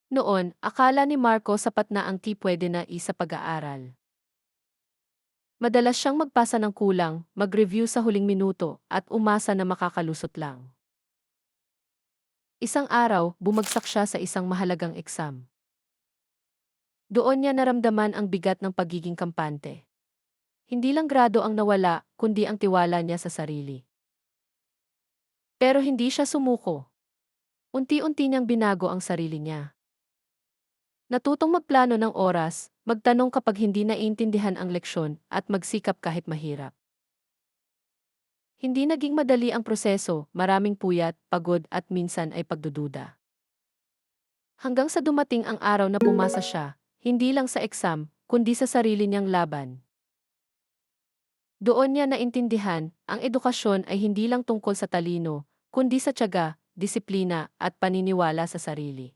Noon, akala ni Marco sapat na ang pwede na isa pag-aaral. Madalas siyang magpasa ng kulang, mag-review sa huling minuto, at umasa na makakalusot lang. Isang araw, bumagsak siya sa isang mahalagang exam. Doon niya naramdaman ang bigat ng pagiging kampante. Hindi lang grado ang nawala, kundi ang tiwala niya sa sarili. Pero hindi siya sumuko. Unti-unti niyang binago ang sarili niya. Natutong magplano ng oras, magtanong kapag hindi naiintindihan ang leksyon, at magsikap kahit mahirap. Hindi naging madali ang proseso, maraming puyat, pagod at minsan ay pagdududa. Hanggang sa dumating ang araw na pumasa siya, hindi lang sa exam, kundi sa sarili niyang laban. Doon niya naintindihan, ang edukasyon ay hindi lang tungkol sa talino, kundi sa tiyaga, disiplina at paniniwala sa sarili.